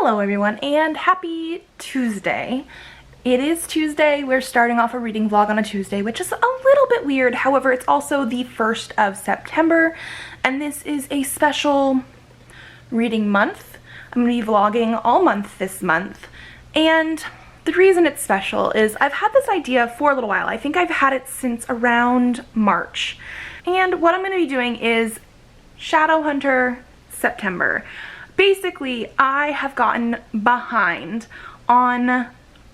Hello everyone and happy Tuesday. It is Tuesday. We're starting off a reading vlog on a Tuesday, which is a little bit weird. However, it's also the 1st of September and this is a special reading month. I'm going to be vlogging all month this month, and the reason it's special is I've had this idea for a little while. I think I've had it since around March. And what I'm going to be doing is Shadowhunter September. Basically, I have gotten behind on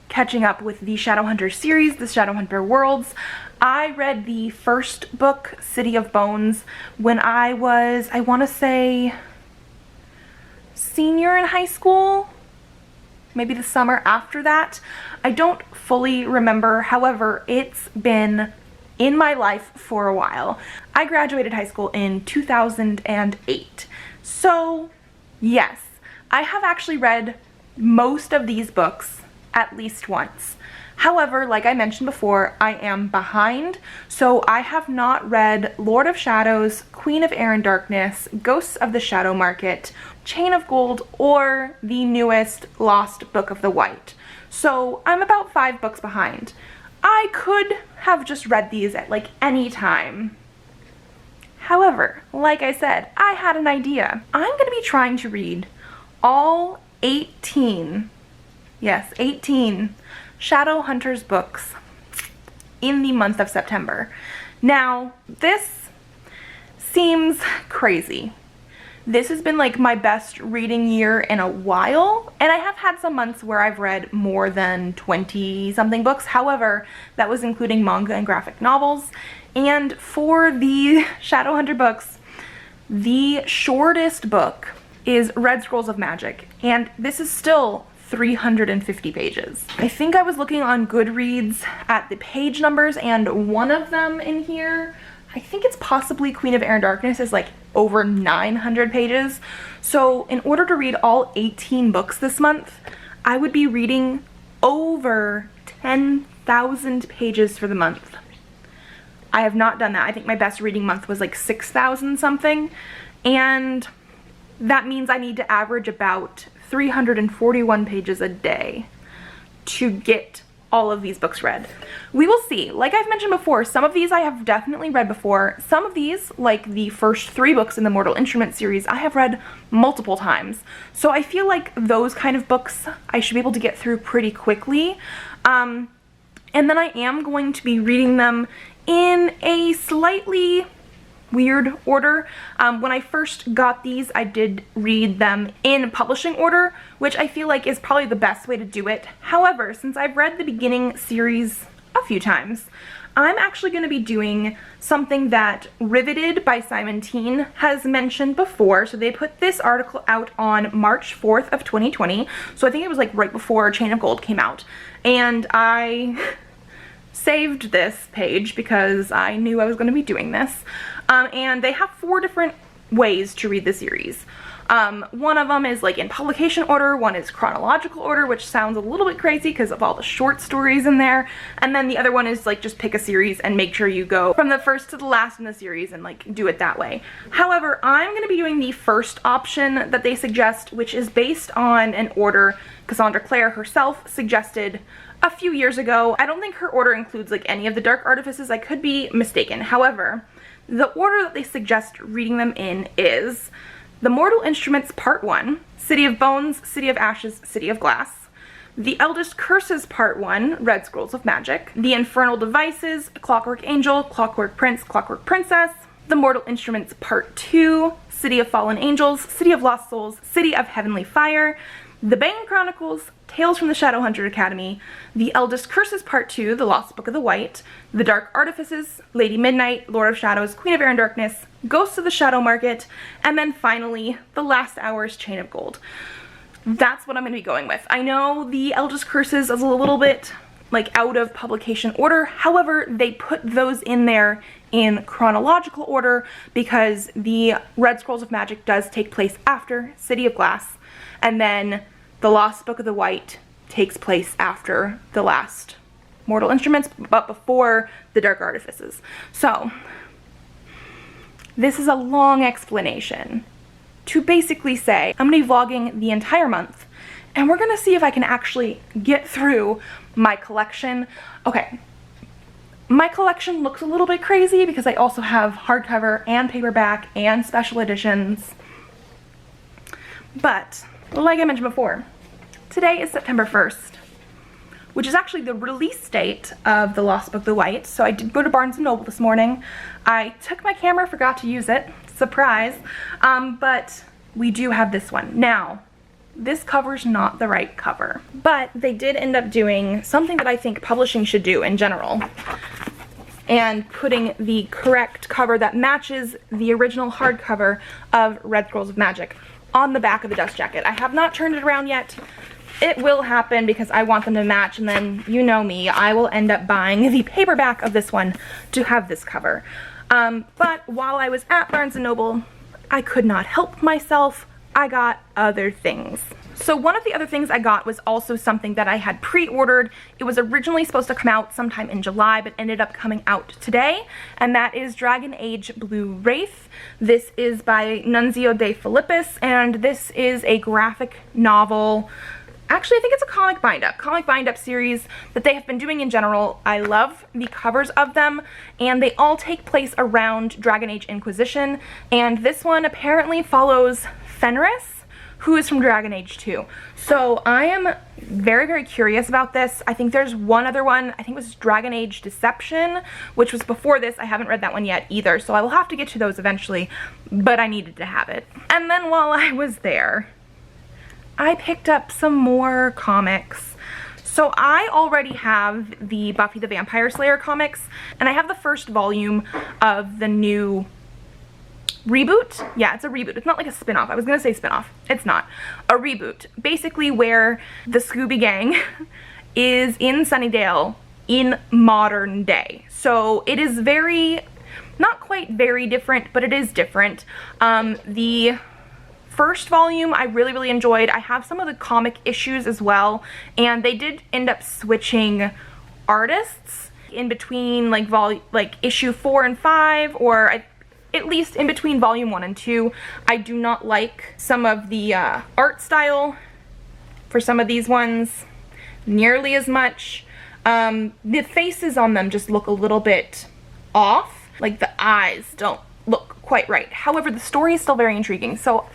catching up with the Shadowhunter series, the Shadowhunter worlds. I read the first book, City of Bones, when I was, I want to say, senior in high school, maybe the summer after that. I don't fully remember, however, it's been in my life for a while. I graduated high school in 2008, so yes, I have actually read most of these books at least once. However, like I mentioned before, I am behind, so I have not read Lord of Shadows, Queen of Air and Darkness, Ghosts of the Shadow Market, Chain of Gold, or the newest Lost Book of the White. So I'm about 5 books behind. I could have just read these at like any time. However, like I said, I had an idea. I'm going to be trying to read all 18, yes, 18 Shadowhunters books in the month of September. Now, this seems crazy. This has been like my best reading year in a while, and I have had some months where I've read more than 20 something books. However, that was including manga and graphic novels. And for the Shadowhunter books, the shortest book is Red Scrolls of Magic, and this is still 350 pages. I think I was looking on Goodreads at the page numbers, and one of them in here, I think it's possibly Queen of Air and Darkness, is like over 900 pages. So in order to read all 18 books this month, I would be reading over 10,000 pages for the month. I have not done that. I think my best reading month was like 6,000 something, and that means I need to average about 341 pages a day to get all of these books read. We will see. Like I've mentioned before, some of these I have definitely read before. Some of these, like the first 3 books in the Mortal Instruments series, I have read multiple times. So I feel like those kind of books I should be able to get through pretty quickly. And then I am going to be reading them in a slightly weird order. When I first got these, I did read them in publishing order, which I feel like is probably the best way to do it. However, since I've read the beginning series a few times, I'm actually going to be doing something that Riveted by Simon Teen has mentioned before. So they put this article out on March 4th of 2020. So I think it was like right before Chain of Gold came out. And I saved this page because I knew I was going to be doing this. And they have 4 different ways to read the series. One of them is like in publication order, one is chronological order, which sounds a little bit crazy because of all the short stories in there, and then the other one is like just pick a series and make sure you go from the first to the last in the series and like do it that way. However, I'm going to be doing the first option that they suggest, which is based on an order Cassandra Clare herself suggested a few years ago. I don't think her order includes like any of the Dark Artifices. I could be mistaken. However, the order that they suggest reading them in is The Mortal Instruments Part 1, City of Bones, City of Ashes, City of Glass, The Eldest Curses Part 1, Red Scrolls of Magic, The Infernal Devices, Clockwork Angel, Clockwork Prince, Clockwork Princess, The Mortal Instruments Part 2, City of Fallen Angels, City of Lost Souls, City of Heavenly Fire, The Bane Chronicles, Tales from the Shadowhunter Academy, The Eldest Curses Part 2, The Lost Book of the White, The Dark Artifices, Lady Midnight, Lord of Shadows, Queen of Air and Darkness, Ghosts of the Shadow Market, and then finally, The Last Hour's Chain of Gold. That's what I'm going to be going with. I know The Eldest Curses is a little bit like out of publication order. However, they put those in there in chronological order because the Red Scrolls of Magic does take place after City of Glass, and then The Lost Book of the White takes place after the last Mortal Instruments, but before the Dark Artifices. So, this is a long explanation to basically say I'm going to be vlogging the entire month, and we're gonna see if I can actually get through my collection. Okay, my collection looks a little bit crazy because I also have hardcover and paperback and special editions. But like I mentioned before, today is September 1st, which is actually the release date of The Lost Book, The White. So I did go to Barnes & Noble this morning. I took my camera, forgot to use it, surprise, but we do have this one. Now, this cover's not the right cover, but they did end up doing something that I think publishing should do in general, and putting the correct cover that matches the original hardcover of Red Scrolls of Magic on the back of the dust jacket. I have not turned it around yet. It will happen because I want them to match, and then, you know me, I will end up buying the paperback of this one to have this cover. But while I was at Barnes & Noble, I could not help myself. I got other things. So one of the other things I got was also something that I had pre-ordered. It was originally supposed to come out sometime in July, but ended up coming out today, and that is Dragon Age Blue Wraith. This is by Nunzio de Filippis, and this is a graphic novel. Actually, I think it's a comic bind-up series that they have been doing in general. I love the covers of them, and they all take place around Dragon Age Inquisition, and this one apparently follows Fenris, who is from Dragon Age 2. So I am very, very curious about this. I think there's one other one, I think it was Dragon Age Deception, which was before this. I haven't read that one yet either, so I will have to get to those eventually, but I needed to have it. And then while I was there, I picked up some more comics. So I already have the Buffy the Vampire Slayer comics, and I have the first volume of the new reboot. Yeah, it's a reboot. It's not like a spin-off. I was gonna say spin-off. It's not. A reboot. Basically where the Scooby Gang is in Sunnydale in modern day. So it is very, not quite very different, but it is different. The first volume I really, really enjoyed. I have some of the comic issues as well, and they did end up switching artists in between like issue 4 and 5, or at least in between volume 1 and 2. I do not like some of the art style for some of these ones nearly as much. The faces on them just look a little bit off, like the eyes don't look quite right. However, the story is still very intriguing, so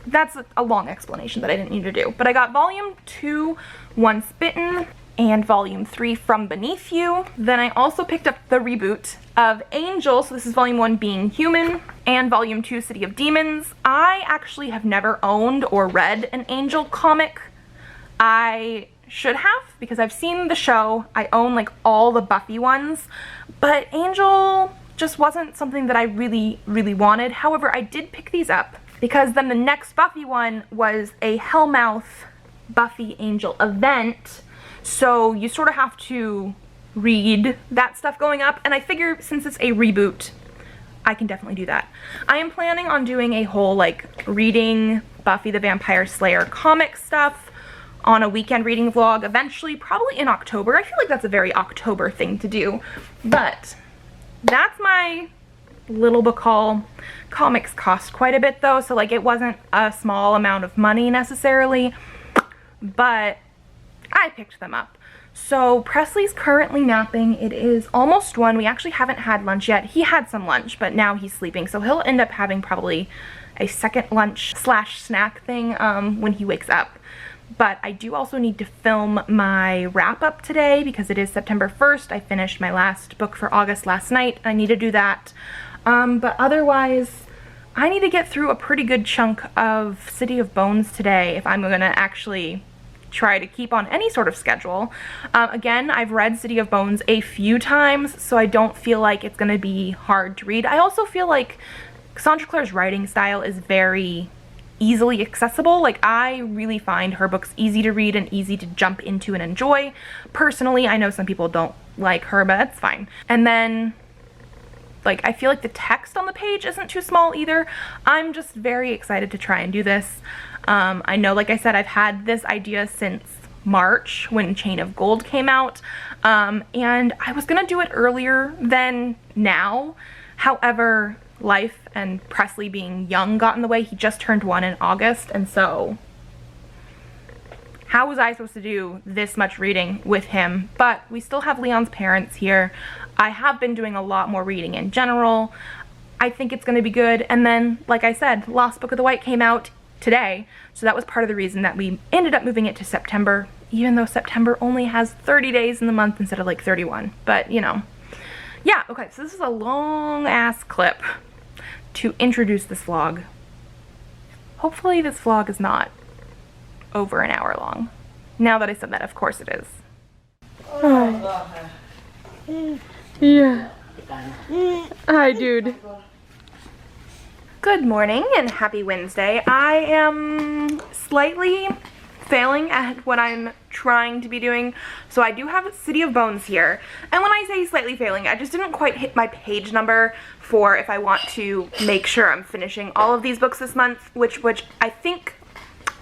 that's a long explanation that I didn't need to do. But I got volume 2, Once Bitten, and volume 3, From Beneath You. Then I also picked up the reboot of Angel, so this is volume 1, Being Human, and volume 2, City of Demons. I actually have never owned or read an Angel comic. I should have, because I've seen the show. I own like all the Buffy ones, but Angel just wasn't something that I really, really wanted. However, I did pick these up because then the next Buffy one was a Hellmouth Buffy Angel event, so you sort of have to read that stuff going up, and I figure since it's a reboot, I can definitely do that. I am planning on doing a whole like reading Buffy the Vampire Slayer comic stuff on a weekend reading vlog eventually, probably in October. I feel like that's a very October thing to do, but that's my little book haul. Comics cost quite a bit though, so like it wasn't a small amount of money necessarily, but I picked them up. So Presley's currently napping. It is almost 1. We actually haven't had lunch yet. He had some lunch, but now he's sleeping, so he'll end up having probably a second lunch slash snack thing when he wakes up. But I do also need to film my wrap up today because it is September 1st. I finished my last book for August last night. I need to do that. But otherwise, I need to get through a pretty good chunk of City of Bones today if I'm gonna actually try to keep on any sort of schedule. Again, I've read City of Bones a few times, so I don't feel like it's gonna be hard to read. I also feel like Cassandra Clare's writing style is very easily accessible. Like, I really find her books easy to read and easy to jump into and enjoy. Personally, I know some people don't like her, but that's fine. And then, like, I feel like the text on the page isn't too small either. I'm just very excited to try and do this. I know, like I said, I've had this idea since March when Chain of Gold came out, and I was gonna do it earlier than now. However, life and Presley being young got in the way. He just turned 1 in August, and so how was I supposed to do this much reading with him? But we still have Leon's parents here. I have been doing a lot more reading in general. I think it's going to be good. And then, like I said, Lost Book of the White came out today, so that was part of the reason that we ended up moving it to September, even though September only has 30 days in the month instead of like 31. But, you know. Yeah, okay, so this is a long-ass clip to introduce this vlog. Hopefully this vlog is not over an hour long. Now that I said that, of course it is. Yeah. Hi, dude. Good morning and happy Wednesday. I am slightly failing at what I'm trying to be doing. So I do have City of Bones here. And when I say slightly failing, I just didn't quite hit my page number for if I want to make sure I'm finishing all of these books this month, which I think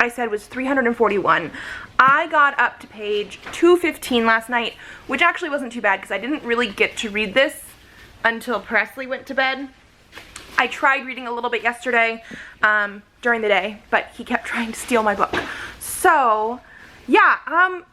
I said was 341. I got up to page 215 last night, which actually wasn't too bad because I didn't really get to read this until Presley went to bed. I tried reading a little bit yesterday during the day, but he kept trying to steal my book. So, yeah, I'm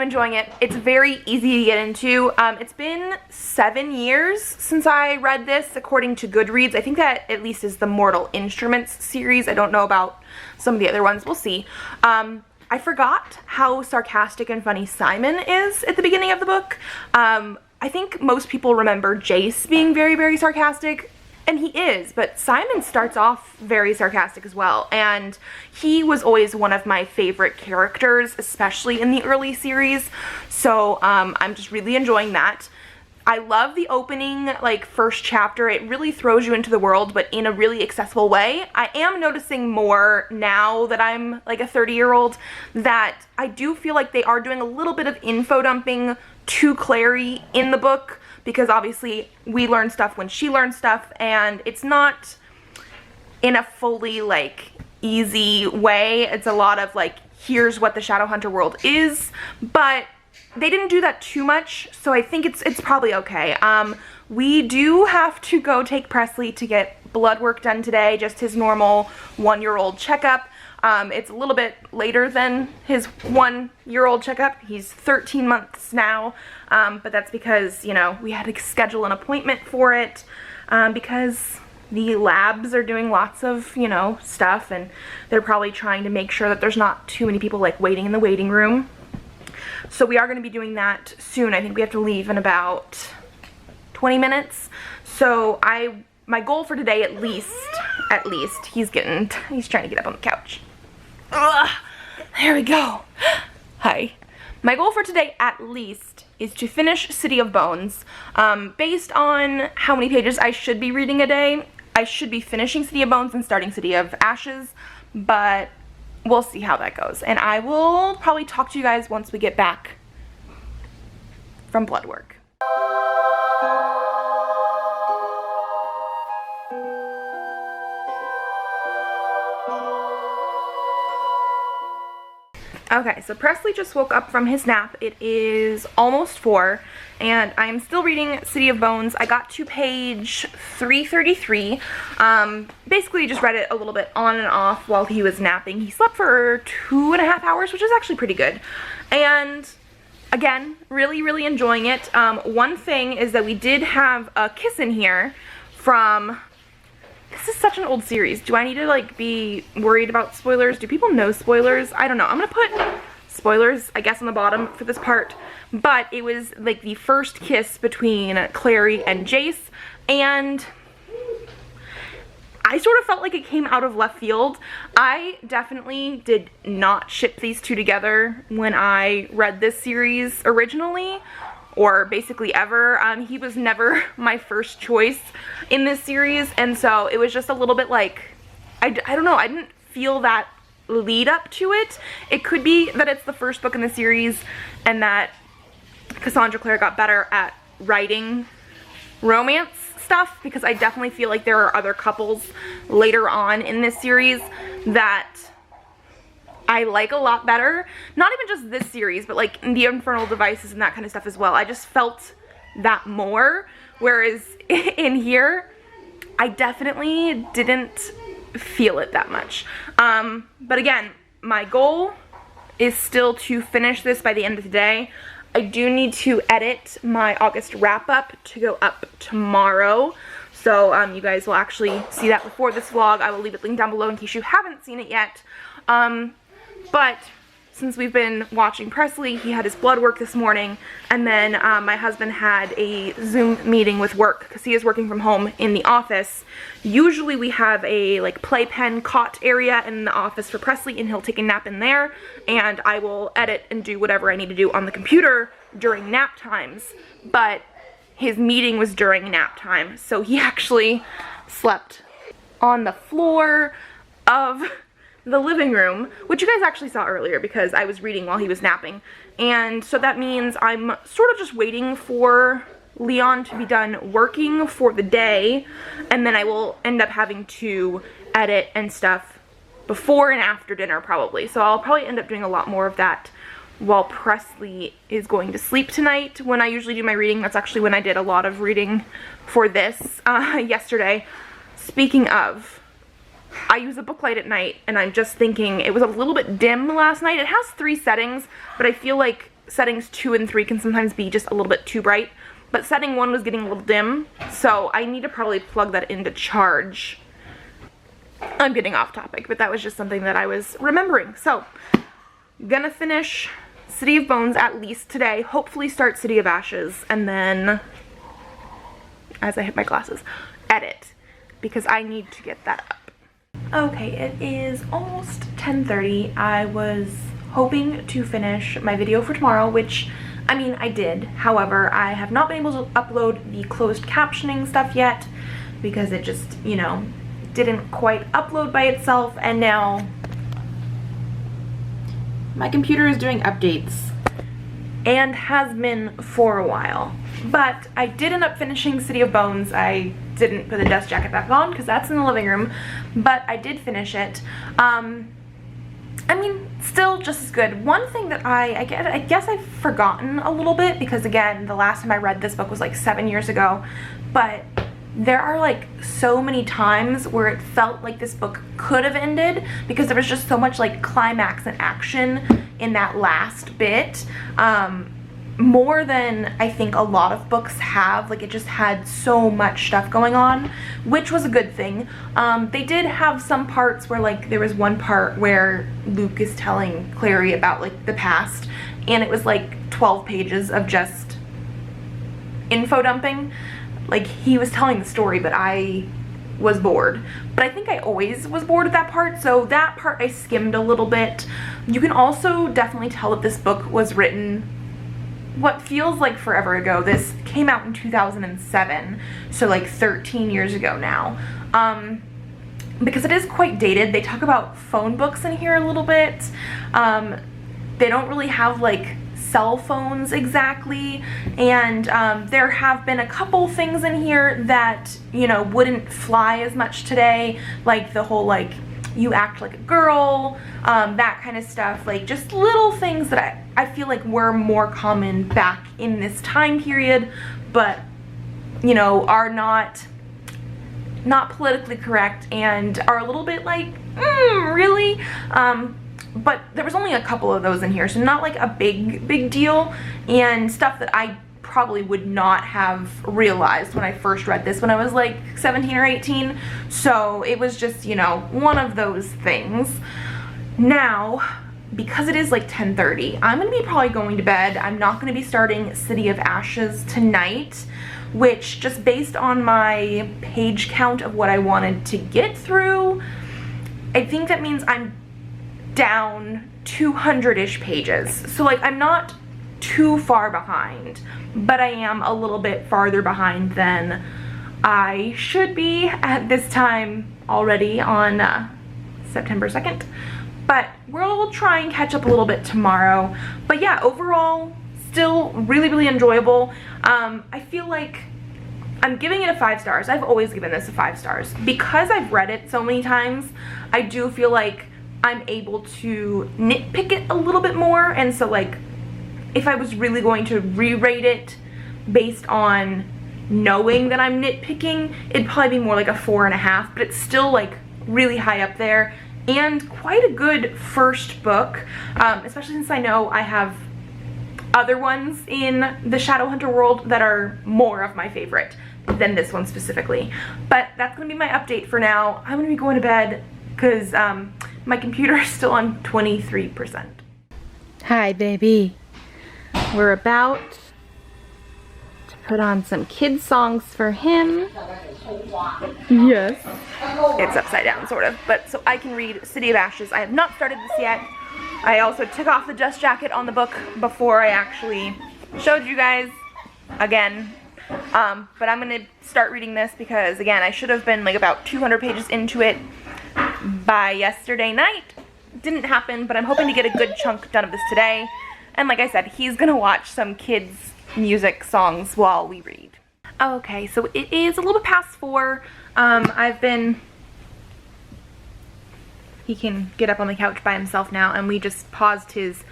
enjoying it. It's very easy to get into. It's been 7 years since I read this, according to Goodreads. I think that at least is the Mortal Instruments series. I don't know about some of the other ones. We'll see. I forgot how sarcastic and funny Simon is at the beginning of the book. I think most people remember Jace being very, very sarcastic. And he is, but Simon starts off very sarcastic as well, and he was always one of my favorite characters, especially in the early series, so I'm just really enjoying that. I love the opening, like, first chapter. It really throws you into the world, but in a really accessible way. I am noticing more now that I'm, like, a 30-year-old, that I do feel like they are doing a little bit of info dumping to Clary in the book, because obviously we learn stuff when she learns stuff, and it's not in a fully, like, easy way. It's a lot of, like, here's what the Shadowhunter world is, but they didn't do that too much, so I think it's probably okay. We do have to go take Presley to get blood work done today, just his normal 1-year-old checkup. It's a little bit later than his 1-year-old checkup. He's 13 months now, but that's because, you know, we had to schedule an appointment for it because the labs are doing lots of, you know, stuff, and they're probably trying to make sure that there's not too many people, like, waiting in the waiting room. So we are going to be doing that soon. I think we have to leave in about 20 minutes. So my goal for today, at least, he's trying to get up on the couch. Ugh, there we go. Hi. My goal for today, at least, is to finish City of Bones. Based on how many pages I should be reading a day, I should be finishing City of Bones and starting City of Ashes, but we'll see how that goes. And I will probably talk to you guys once we get back from blood work. Okay, so Presley just woke up from his nap. It is almost 4, and I'm still reading City of Bones. I got to page 333. Basically just read it a little bit on and off while he was napping. He slept for 2.5 hours, which is actually pretty good. And again, really, really enjoying it. One thing is that we did have a kiss in here from... This is such an old series. Do I need to, like, be worried about spoilers? Do people know spoilers? I don't know. I'm gonna put spoilers, I guess, on the bottom for this part. But it was, like, the first kiss between Clary and Jace, and I sort of felt like it came out of left field. I definitely did not ship these two together when I read this series originally, or basically ever. He was never my first choice in this series, and so it was just a little bit like, I don't know, I didn't feel that lead up to it. It could be that it's the first book in the series and that Cassandra Clare got better at writing romance stuff, because I definitely feel like there are other couples later on in this series that I like a lot better. Not even just this series, but like the Infernal Devices and that kind of stuff as well. I just felt that more, whereas in here, I definitely didn't feel it that much. But again, my goal is still to finish this by the end of the day. I do need to edit my August wrap-up to go up tomorrow. So you guys will actually see that before this vlog. I will leave it linked down below in case you haven't seen it yet. But since we've been watching Presley, he had his blood work this morning, and then my husband had a Zoom meeting with work because he is working from home in the office. Usually we have a like playpen cot area in the office for Presley, and he'll take a nap in there, and I will edit and do whatever I need to do on the computer during nap times. But his meeting was during nap time, so he actually slept on the floor of the living room, which you guys actually saw earlier because I was reading while he was napping. And so that means I'm sort of just waiting for Leon to be done working for the day, and then I will end up having to edit and stuff before and after dinner probably. So I'll probably end up doing a lot more of that while Presley is going to sleep tonight. When I usually do my reading, that's actually when I did a lot of reading for this yesterday. Speaking of, I use a book light at night, and I'm just thinking it was a little bit dim last night. It has 3 settings, but I feel like settings 2 and 3 can sometimes be just a little bit too bright. But setting 1 was getting a little dim, so I need to probably plug that into charge. I'm getting off topic, but that was just something that I was remembering. So, gonna finish City of Bones at least today, hopefully start City of Ashes, and then, as I hit my glasses, edit, because I need to get that up. Okay, it is almost 10:30. I was hoping to finish my video for tomorrow, which, I mean, I did. However, I have not been able to upload the closed captioning stuff yet because it just, you know, didn't quite upload by itself, and now my computer is doing updates and has been for a while. But I did end up finishing City of Bones. I didn't put the dust jacket back on because that's in the living room, but I did finish it. I mean, still just as good. One thing that I guess I've forgotten a little bit, because again, the last time I read this book was like 7 years ago, but there are like so many times where it felt like this book could have ended because there was just so much like climax and action in that last bit. More than I think a lot of books have. Like, it just had so much stuff going on, which was a good thing. They did have some parts where, like, there was one part where Luke is telling Clary about like the past, and it was like 12 pages of just info dumping. Like, he was telling the story, but I was bored. But I think I always was bored at that part, so that part I skimmed a little bit. You can also definitely tell that this book was written what feels like forever ago. This came out in 2007, so like 13 years ago now. Because it is quite dated. They talk about phone books in here a little bit. They don't really have like cell phones exactly, and there have been a couple things in here that, you know, wouldn't fly as much today, like the whole like you act like a girl, that kind of stuff. Like, just little things that I feel like were more common back in this time period, but, you know, are not politically correct and are a little bit like, really? But there was only a couple of those in here, so not like a big deal, and stuff that I probably would not have realized when I first read this when I was like 17 or 18. So it was just, you know, one of those things. Now, because it is like 10:30, I'm gonna be probably going to bed. I'm not gonna be starting City of Ashes tonight, which, just based on my page count of what I wanted to get through, I think that means I'm down 200-ish pages. So like, I'm not too far behind, but I am a little bit farther behind than I should be at this time already on September 2nd. But we'll try and catch up a little bit tomorrow. But yeah, overall, still really enjoyable. I feel like I'm giving it a 5 stars. I've always given this a 5 stars. Because I've read it so many times, I do feel like I'm able to nitpick it a little bit more, and so like, if I was really going to re-rate it based on knowing that I'm nitpicking, it'd probably be more like a 4.5, but it's still like really high up there, and quite a good first book, especially since I know I have other ones in the Shadowhunter world that are more of my favorite than this one specifically. But that's gonna be my update for now. I'm gonna be going to bed because my computer is still on 23%. Hi, baby. We're about to put on some kid songs for him. Yes. It's upside down, sort of. But so I can read City of Ashes. I have not started this yet. I also took off the dust jacket on the book before I actually showed you guys again. But I'm gonna start reading this because, again, I should have been like about 200 pages into it by yesterday night. Didn't happen, but I'm hoping to get a good chunk done of this today. And like I said, he's gonna watch some kids' music songs while we read. Okay, so it is a little bit past 4. He can get up on the couch by himself now, and we just paused his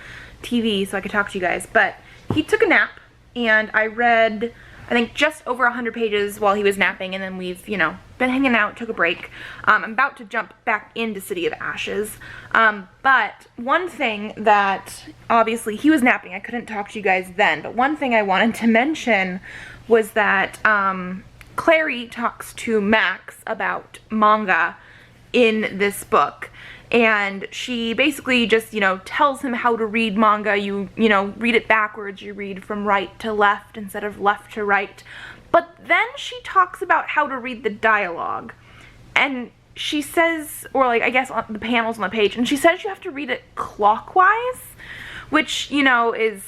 TV so I could talk to you guys. But he took a nap, and I read, I think, just over 100 pages while he was napping, and then we've, you know, been hanging out, took a break. I'm about to jump back into City of Ashes. But one thing that, obviously, he was napping, I couldn't talk to you guys then, but one thing I wanted to mention was that Clary talks to Max about manga in this book. And she basically just, you know, tells him how to read manga. You know, read it backwards. You read from right to left instead of left to right. But then she talks about how to read the dialogue. And she says, or like, I guess on the panels on the page, and she says you have to read it clockwise, which, you know, is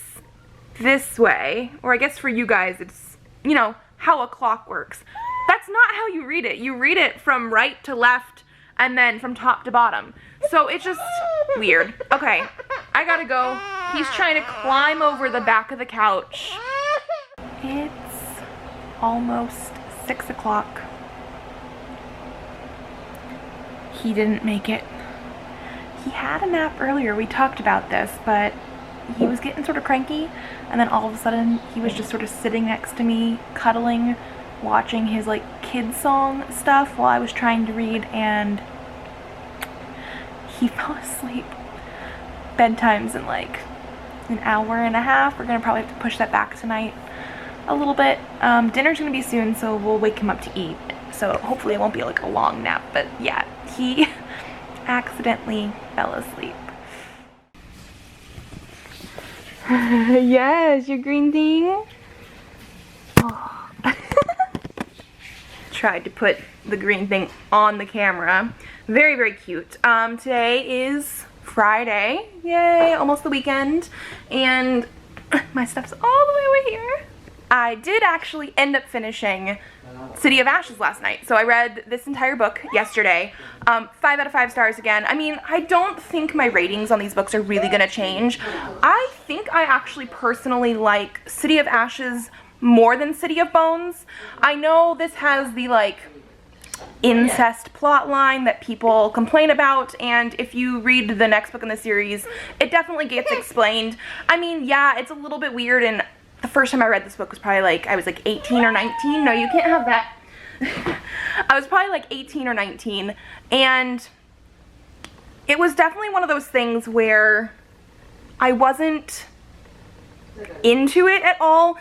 this way. Or I guess for you guys, it's, you know, how a clock works. That's not how you read it. You read it from right to left and then from top to bottom. So it's just weird. Okay, I gotta go. He's trying to climb over the back of the couch. It's almost 6 o'clock. He didn't make it. He had a nap earlier, we talked about this, but he was getting sort of cranky, and then all of a sudden he was just sort of sitting next to me, cuddling, watching his like kid song stuff while I was trying to read, and he fell asleep. Bedtime's in like an hour and a half. We're gonna probably have to push that back tonight a little bit. Dinner's gonna be soon, so we'll wake him up to eat. So hopefully it won't be like a long nap, but yeah, he accidentally fell asleep. Yes, your green thing. Oh. Tried to put the green thing on the camera. Very, very cute. Today is Friday. Yay, almost the weekend. And my stuff's all the way over here. I did actually end up finishing City of Ashes last night. So I read this entire book yesterday. 5 out of 5 stars again. I mean, I don't think my ratings on these books are really gonna change. I think I actually personally like City of Ashes more than City of Bones. I know this has the like incest plot line that people complain about, and if you read the next book in the series, it definitely gets explained. I mean, yeah, it's a little bit weird, and the first time I read this book was probably like, I was like 18 or 19. No, you can't have that. I was probably like 18 or 19, and it was definitely one of those things where I wasn't into it at all.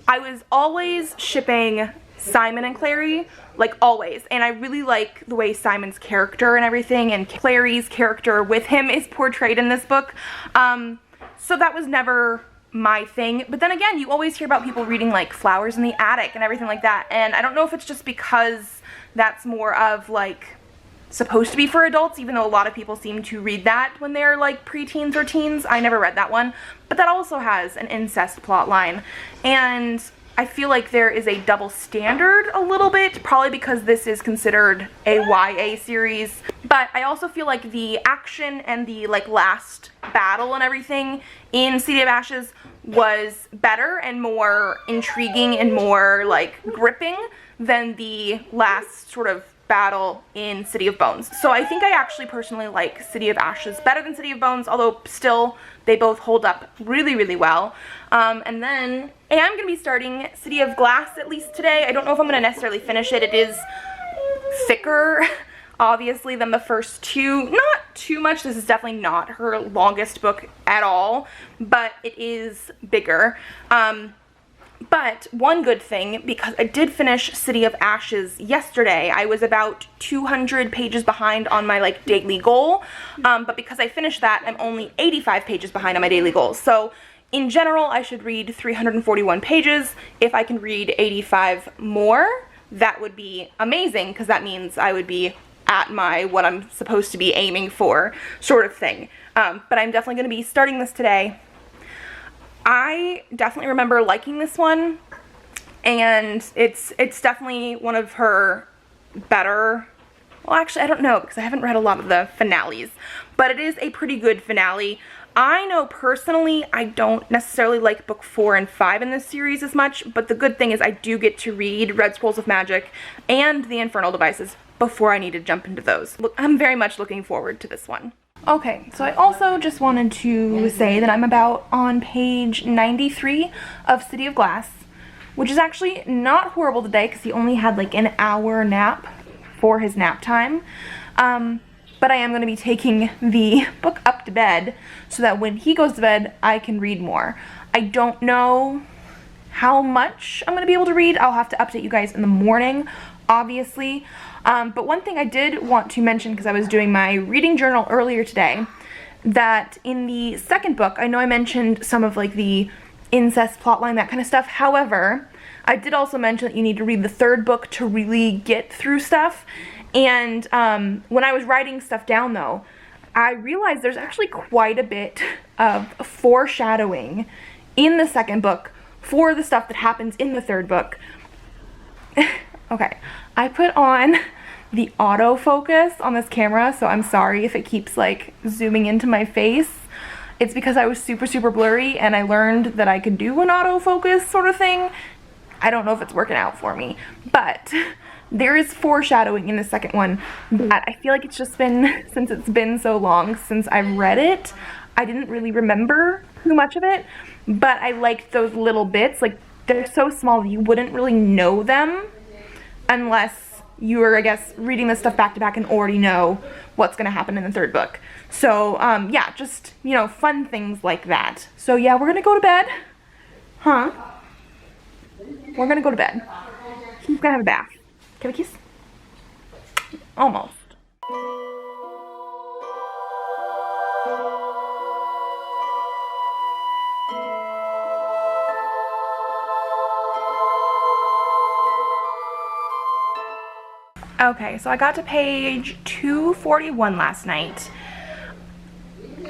I was always shipping Simon and Clary, like always, and I really like the way Simon's character and everything and Clary's character with him is portrayed in this book. So that was never my thing. But then again, you always hear about people reading like Flowers in the Attic and everything like that, and I don't know if it's just because that's more of like supposed to be for adults, even though a lot of people seem to read that when they're like preteens or teens. I never read that one, but that also has an incest plot line, and I feel like there is a double standard a little bit, probably because this is considered a YA series. But I also feel like the action and the like last battle and everything in City of Ashes was better and more intriguing and more like gripping than the last sort of battle in City of Bones. So I think I actually personally like City of Ashes better than City of Bones, although still they both hold up really, really well. And then I am going to be starting City of Glass at least today. I don't know if I'm going to necessarily finish it. It is thicker. obviously, than the first two. Not too much. This is definitely not her longest book at all, but it is bigger. But one good thing, because I did finish City of Ashes yesterday, I was about 200 pages behind on my like daily goal, but because I finished that, I'm only 85 pages behind on my daily goal. So in general, I should read 341 pages. If I can read 85 more, that would be amazing, because that means I would be at my what I'm supposed to be aiming for sort of thing. But I'm definitely going to be starting this today. I definitely remember liking this one, and it's definitely one of her better, well actually I don't know because I haven't read a lot of the finales, but it is a pretty good finale. I know personally I don't necessarily like book 4 and 5 in this series as much, but the good thing is I do get to read Red Scrolls of Magic and the Infernal Devices before I need to jump into those. I'm very much looking forward to this one. Okay, so I also just wanted to say that I'm about on page 93 of City of Glass, which is actually not horrible today because he only had like an hour nap for his nap time. But I am going to be taking the book up to bed so that when he goes to bed, I can read more. I don't know how much I'm going to be able to read. I'll have to update you guys in the morning, obviously. But one thing I did want to mention, because I was doing my reading journal earlier today, that in the second book, I know I mentioned some of like the incest plotline, that kind of stuff. However, I did also mention that you need to read the third book to really get through stuff. And when I was writing stuff down though, I realized there's actually quite a bit of foreshadowing in the second book for the stuff that happens in the third book. Okay, I put on the autofocus on this camera, so I'm sorry if it keeps like zooming into my face. It's because I was super blurry and I learned that I could do an autofocus sort of thing. I don't know if it's working out for me, but there is foreshadowing in the second one that I feel like it's just been, since it's been so long since I've read it, I didn't really remember too much of it, but I liked those little bits. Like, they're so small that you wouldn't really know them unless you were, I guess, reading this stuff back to back and already know what's going to happen in the third book. So, yeah, just, you know, fun things like that. So, yeah, we're going to go to bed. Huh? We're going to go to bed. He's going to have a bath. Can we kiss? Almost. Okay, so I got to page 241 last night.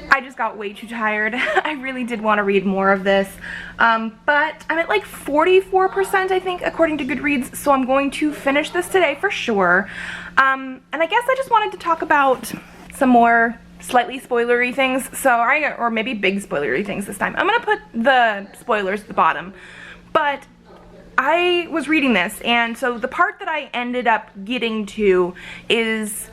I just got way too tired. I really did want to read more of this, but I'm at like 44%, I think, according to Goodreads, so I'm going to finish this today for sure. And I guess I just wanted to talk about some more slightly spoilery things, or maybe big spoilery things this time. I'm gonna put the spoilers at the bottom, but I was reading this, and so the part that I ended up getting to is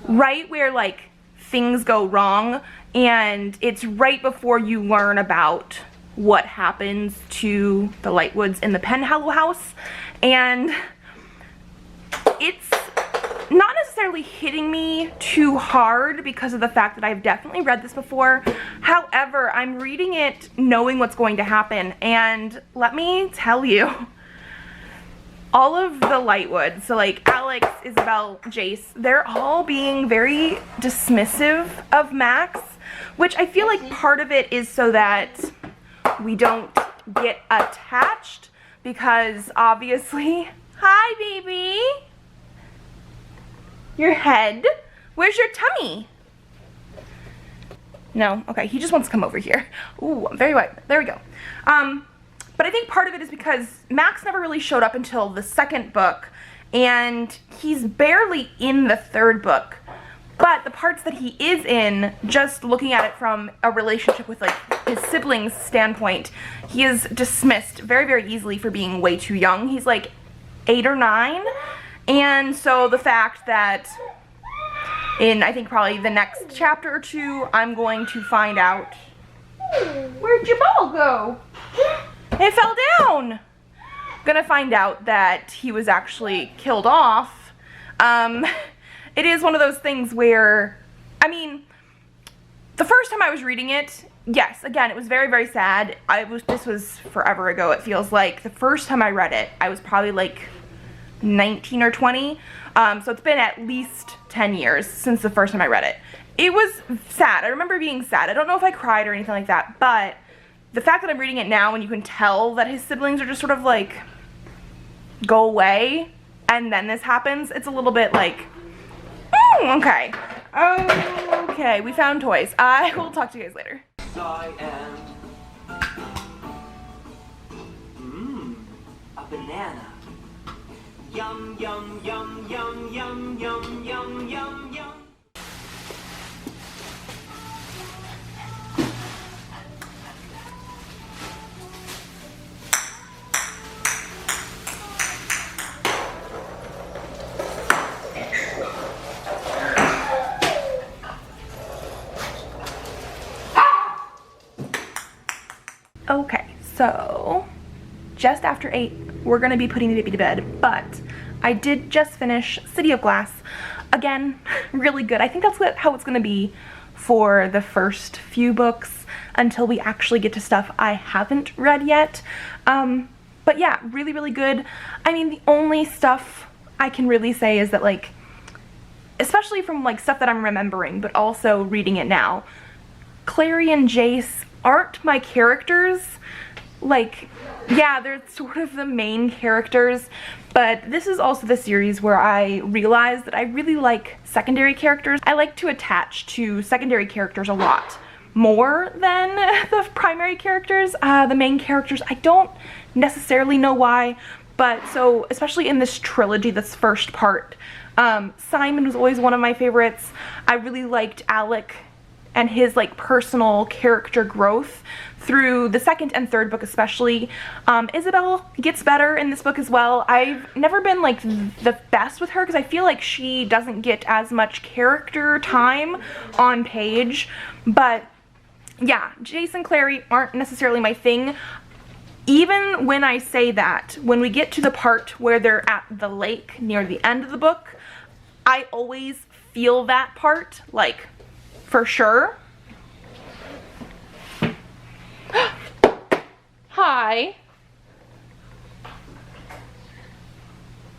right where like things go wrong, and it's right before you learn about what happens to the Lightwoods in the Penhallow house, and it's not necessarily hitting me too hard because of the fact that I've definitely read this before. However, I'm reading it knowing what's going to happen, and let me tell you, all of the Lightwoods, so like Alex, Isabel, Jace, they're all being very dismissive of Max, which I feel like part of it is so that we don't get attached, because obviously, hi baby, your head, where's your tummy? No, okay, he just wants to come over here. Ooh, I'm very white, there we go. But I think part of it is because Max never really showed up until the second book, and he's barely in the third book. But the parts that he is in, just looking at it from a relationship with like his siblings' standpoint, he is dismissed very easily for being way too young. He's like 8 or 9, and so the fact that in, I think probably the next chapter or two, I'm going to find out, where'd your ball go? It fell down! Gonna find out that he was actually killed off. it is one of those things where, I mean, the first time I was reading it, yes, again, it was very, very sad. This was forever ago, it feels like. The first time I read it, I was probably like 19 or 20. So it's been at least 10 years since the first time I read it. It was sad. I remember being sad. I don't know if I cried or anything like that, but the fact that I'm reading it now and you can tell that his siblings are just sort of like, go away, and then this happens, it's a little bit like, okay. Okay, we found toys. I will talk to you guys later. A banana. Yum, yum, yum, yum, yum, yum, yum, yum, yum. Okay, so just after 8, we're gonna be putting the baby to bed, but I did just finish City of Glass. Again, really good. I think that's how it's gonna be for the first few books until we actually get to stuff I haven't read yet. But yeah, really, really good. I mean, the only stuff I can really say is that, like, especially from like stuff that I'm remembering, but also reading it now, Clary and Jace aren't my characters. Like, yeah, they're sort of the main characters, but this is also the series where I realized that I really like secondary characters. I like to attach to secondary characters a lot more than the primary characters, the main characters. I don't necessarily know why, but so especially in this trilogy, this first part, Simon was always one of my favorites. I really liked Alec and his like personal character growth through the second and third book especially. Isabel gets better in this book as well. I've never been like the best with her because I feel like she doesn't get as much character time on page, but yeah, Jace and Clary aren't necessarily my thing. Even when I say that, when we get to the part where they're at the lake near the end of the book, I always feel that part, like, for sure. Hi.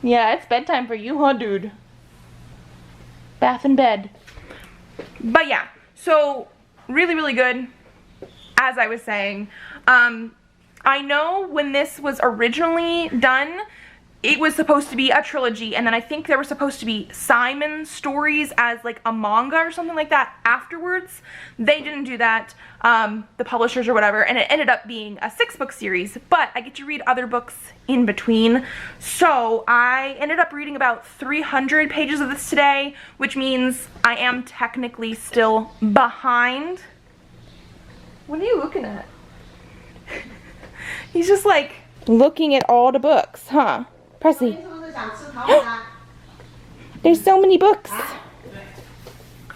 Yeah, it's bedtime for you, huh, dude? Bath and bed. But yeah, so really, really good, as I was saying. I know when this was originally done, it was supposed to be a trilogy, and then I think there were supposed to be Simon stories as like a manga or something like that afterwards. They didn't do that, the publishers or whatever, and it ended up being a 6-book series, but I get to read other books in between. So I ended up reading about 300 pages of this today, which means I am technically still behind. What are you looking at? He's just like looking at all the books, huh? Presley. There's so many books.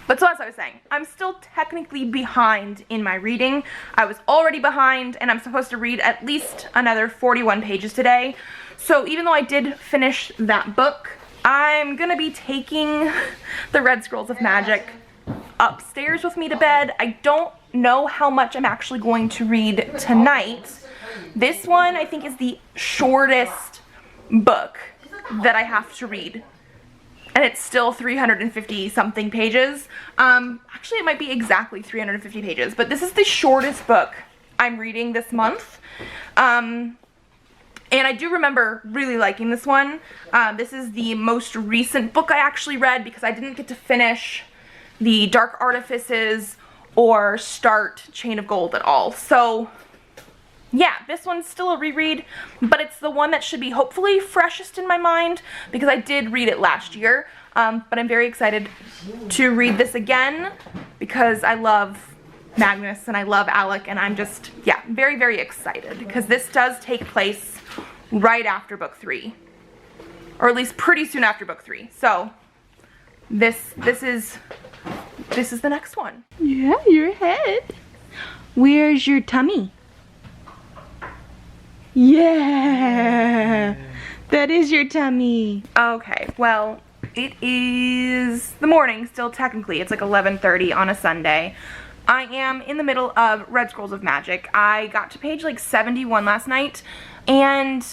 But so as I was saying, I'm still technically behind in my reading. I was already behind, and I'm supposed to read at least another 41 pages today. So even though I did finish that book, I'm gonna be taking the Red Scrolls of Magic upstairs with me to bed. I don't know how much I'm actually going to read tonight. This one I think is the shortest book that I have to read, and it's still 350 something pages. Actually it might be exactly 350 pages, but this is the shortest book I'm reading this month. And I do remember really liking this one. This is the most recent book I actually read because I didn't get to finish the Dark Artifices or start Chain of Gold at all. So yeah, this one's still a reread, but it's the one that should be hopefully freshest in my mind because I did read it last year. But I'm very excited to read this again because I love Magnus and I love Alec, and I'm just, yeah, very, very excited because this does take place right after book 3, or at least pretty soon after book 3. So this is the next one. Yeah, your head. Where's your tummy? Yeah, that is your tummy. Okay, well, it is the morning still technically. It's like 11:30 on a Sunday. I am in the middle of Red Scrolls of Magic. I got to page like 71 last night, and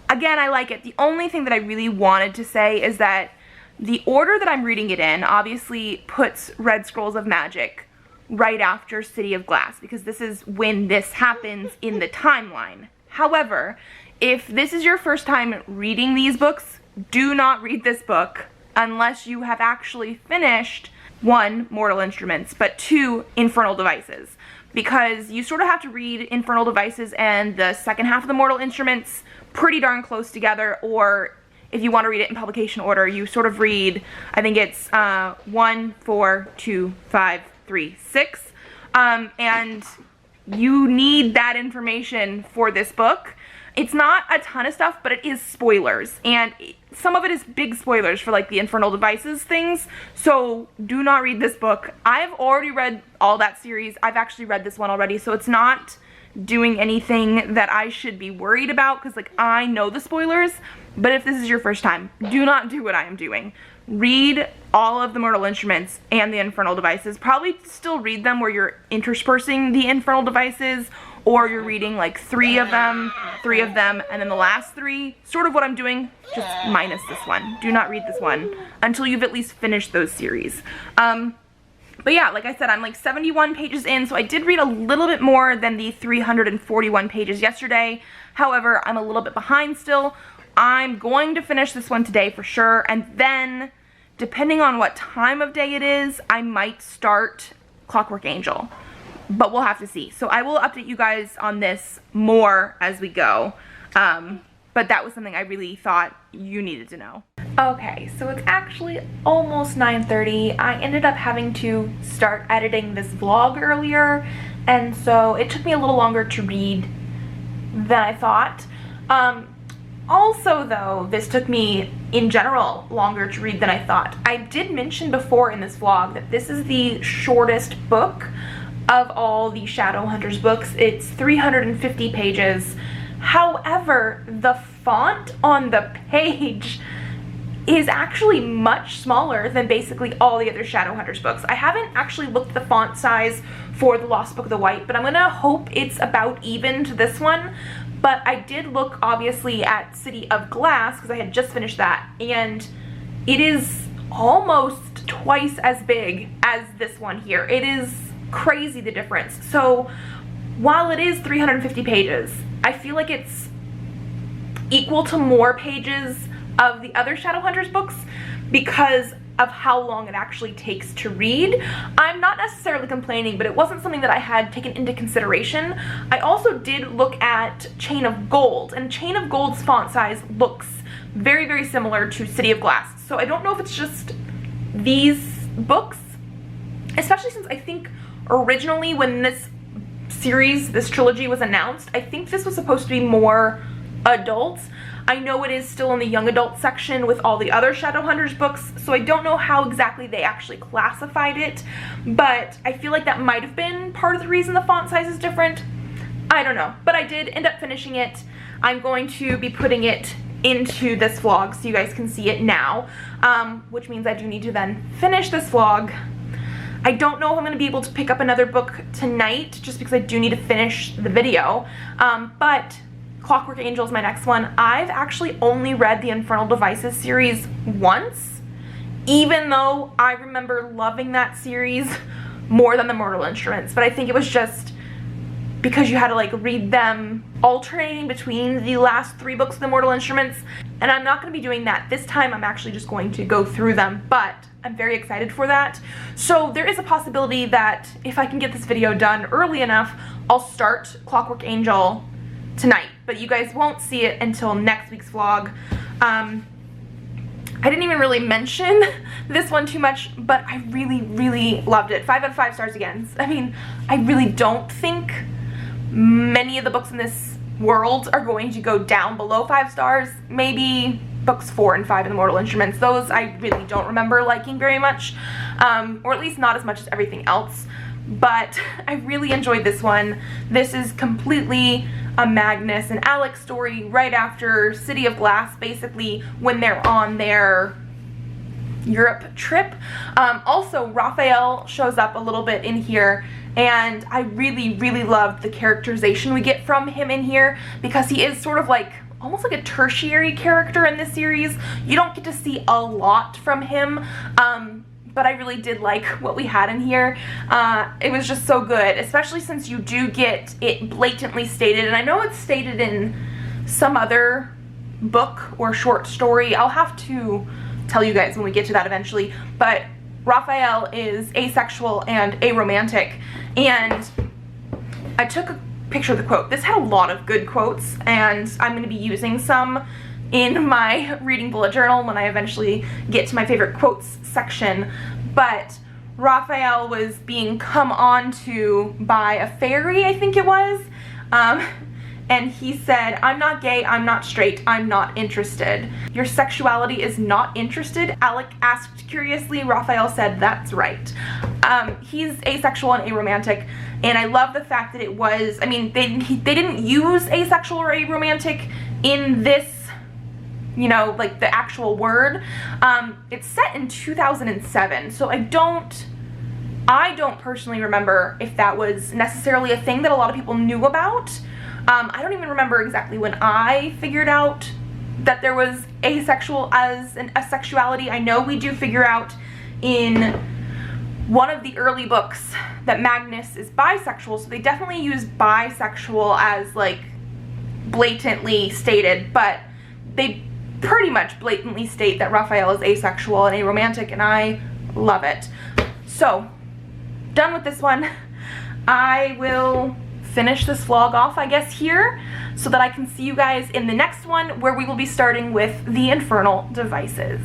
again, I like it. The only thing that I really wanted to say is that the order that I'm reading it in obviously puts Red Scrolls of Magic right after City of Glass, because this is when this happens in the timeline. However, if this is your first time reading these books, do not read this book unless you have actually finished 1, Mortal Instruments, but 2, Infernal Devices, because you sort of have to read Infernal Devices and the second half of the Mortal Instruments pretty darn close together, or if you want to read it in publication order, you sort of read, I think it's 1, 4, 2, 5, 3, 6, and you need that information for this book. It's not a ton of stuff, but it is spoilers, and some of it is big spoilers for like the Infernal Devices things, so do not read this book. I've already read all that series. I've actually read this one already, so it's not doing anything that I should be worried about, because like I know the spoilers. But if this is your first time, do not do what I am doing. Read all of the Mortal Instruments and the Infernal Devices. Probably still read them where you're interspersing the Infernal Devices, or you're reading like 3 of them, and then the last 3, sort of what I'm doing, just minus this one. Do not read this one until you've at least finished those series. But yeah, like I said, I'm like 71 pages in, so I did read a little bit more than the 341 pages yesterday. However, I'm a little bit behind still. I'm going to finish this one today for sure, and then, depending on what time of day it is, I might start Clockwork Angel. But we'll have to see. So I will update you guys on this more as we go. But that was something I really thought you needed to know. Okay, so it's actually almost 9:30. I ended up having to start editing this vlog earlier, and so it took me a little longer to read than I thought. Also though, this took me in general longer to read than I thought. I did mention before in this vlog that this is the shortest book of all the Shadowhunters books. It's 350 pages. However, the font on the page is actually much smaller than basically all the other Shadowhunters books. I haven't actually looked at the font size for The Lost Book of the White, but I'm gonna hope it's about even to this one. But I did look obviously at City of Glass, because I had just finished that, and it is almost twice as big as this one here. It is crazy the difference. So while it is 350 pages, I feel like it's equal to more pages of the other Shadowhunters books because of how long it actually takes to read. I'm not necessarily complaining, but it wasn't something that I had taken into consideration. I also did look at Chain of Gold, and Chain of Gold's font size looks very, very similar to City of Glass. So I don't know if it's just these books, especially since I think originally when this series, this trilogy was announced, I think this was supposed to be more adult. I know it is still in the young adult section with all the other Shadowhunters books, so I don't know how exactly they actually classified it, but I feel like that might have been part of the reason the font size is different. I don't know, but I did end up finishing it. I'm going to be putting it into this vlog so you guys can see it now, which means I do need to then finish this vlog. I don't know if I'm going to be able to pick up another book tonight, just because I do need to finish the video, but Clockwork Angel is my next one. I've actually only read the Infernal Devices series once, even though I remember loving that series more than the Mortal Instruments, but I think it was just because you had to like read them alternating between the last 3 books of the Mortal Instruments, and I'm not going to be doing that this time. I'm actually just going to go through them, but I'm very excited for that. So there is a possibility that if I can get this video done early enough, I'll start Clockwork Angel tonight, but you guys won't see it until next week's vlog. I didn't even really mention this one too much, but I really, really loved it. 5 out of 5 stars again. I mean, I really don't think many of the books in this world are going to go down below 5 stars. Maybe books 4 and 5 in the Mortal Instruments. Those I really don't remember liking very much, or at least not as much as everything else. But I really enjoyed this one. This is completely a Magnus and Alex story right after City of Glass, basically when they're on their Europe trip. Also, Raphael shows up a little bit in here, and I really, really loved the characterization we get from him in here, because he is sort of like almost like a tertiary character in this series. You don't get to see a lot from him, but I really did like what we had in here. It was just so good, especially since you do get it blatantly stated, and I know it's stated in some other book or short story. I'll have to tell you guys when we get to that eventually, but Raphael is asexual and aromantic, and I took a picture of the quote. This had a lot of good quotes, and I'm going to be using some in my reading bullet journal when I eventually get to my favorite quotes section. But Raphael was being come on to by a fairy, I think it was, and he said, "I'm not gay, I'm not straight, I'm not interested." "Your sexuality is not interested?" Alec asked curiously. Raphael said, "That's right." He's asexual and aromantic, and I love the fact that it was, I mean, they didn't use asexual or aromantic in this, you know, like the actual word. It's set in 2007, so I don't personally remember if that was necessarily a thing that a lot of people knew about. I don't even remember exactly when I figured out that there was asexual as a sexuality. I know we do figure out in one of the early books that Magnus is bisexual, so they definitely use bisexual as like blatantly stated, but they pretty much blatantly state that Raphael is asexual and aromantic, and I love it. So, done with this one. I will finish this vlog off, I guess, here, so that I can see you guys in the next one, where we will be starting with the Infernal Devices.